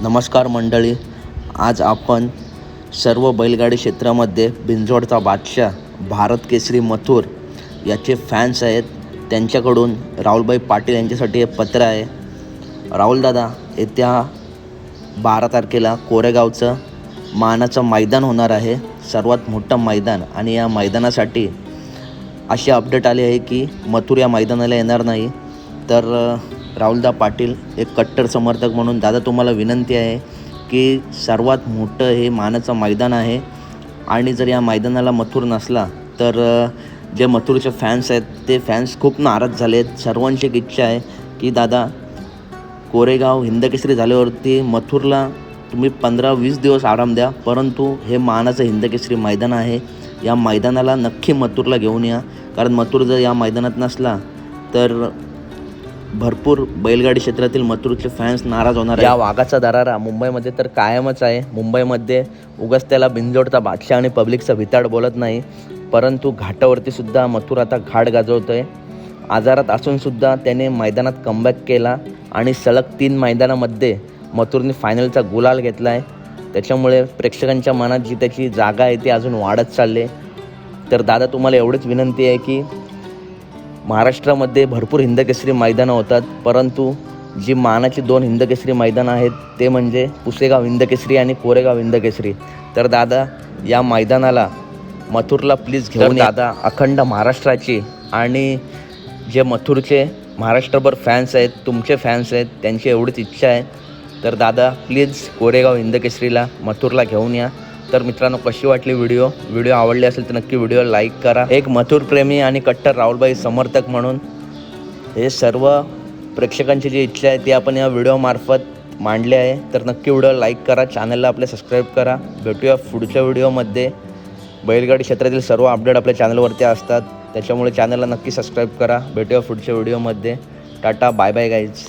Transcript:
नमस्कार मंडळी, आज आपण सर्व बैलगाडी क्षेत्रामध्ये बिंजोडचा बादशाह भारत केसरी मथुर याचे फॅन्स आहेत. त्यांच्याकडून राहुलभाई पाटील यांच्यासाठी हे पत्र आहे. राहुलदादा, येत्या 12 तारखेला कोरेगावचं मानाचं मैदान होणार आहे, सर्वात मोठं मैदान. आणि या मैदानासाठी अशी अपडेट आली आहे की मथुर या मैदानाला येणार नाही. तर राहुलदा पाटील एक कट्टर समर्थक म्हणून दादा तुम्हाला विनंती आहे की सर्वात मोठं हे मानाचं मैदान आहे आणि जर या मैदानाला मथुर नसला तर जे मथुरचे फॅन्स आहेत ते फॅन्स खूप नाराज झाले आहेत. सर्वांची एक इच्छा आहे की दादा, कोरेगाव हिंदकेसरी झाल्यावरती मथुरला तुम्ही 15-20 दिवस आराम द्या, परंतु हे मानाचं हिंदकेसरी मैदान आहे, या मैदानाला नक्की मथुरला घेऊन या. कारण मथुर जर या मैदानात नसला तर भरपूर बैलगाडी क्षेत्रातील मथुरचे फॅन्स नाराज होणार आहे. या वाघाचा दरारा मुंबईमध्ये तर कायमच आहे. मुंबईमध्ये उगाच त्याला बिंजोडचा बादशाह आणि पब्लिकचा भिताड बोलत नाही, परंतु घाटावरती सुद्धा मथुर आता घाट गाजवतो आहे. आजारात असूनसुद्धा त्याने मैदानात कमबॅक केला आणि सलग 3 मैदानामध्ये मथुरने फायनलचा गुलाल घेतला आहे. त्याच्यामुळे प्रेक्षकांच्या मनात जी त्याची जागा आहे ती अजून वाढत चालली. तर दादा तुम्हाला एवढीच विनंती आहे की महाराष्ट्रामध्ये भरपूर हिंदकेसरी मैदानं होतात, परंतु जी मानाची 2 हिंदकेसरी मैदानं आहेत ते म्हणजे पुसेगाव हिंदकेसरी आणि कोरेगाव हिंदकेसरी. तर दादा, या मैदानाला मथुरला प्लीज घेऊन दादा. अखंड महाराष्ट्राची आणि जे मथुरचे महाराष्ट्रभर फॅन्स आहेत, तुमचे फॅन्स आहेत, त्यांची एवढीच इच्छा आहे. तर दादा प्लीज कोरेगाव हिंदकेसरीला मथुरला घेऊन या. तर मित्रांनो, कशी वाटली व्हिडिओ आवडली असेल तर नक्की व्हिडिओ लाईक करा. एक मथुर प्रेमी आणि कट्टर राहुलभाई समर्थक म्हणून हे सर्व प्रेक्षकांची जी इच्छा आहे ती आपण या व्हिडिओमार्फत मांडली आहे. तर नक्की व्हिडिओ लाईक करा, चॅनलला आपले सबस्क्राईब करा. भेटूया पुढच्या व्हिडिओमध्ये. बैलगाडी क्षेत्रातील सर्व अपडेट आपल्या चॅनलवरती असतात, त्याच्यामुळे चॅनलला नक्की सबस्क्राईब करा. भेटूया पुढच्या व्हिडिओमध्ये. टाटा, बाय बाय गाईज.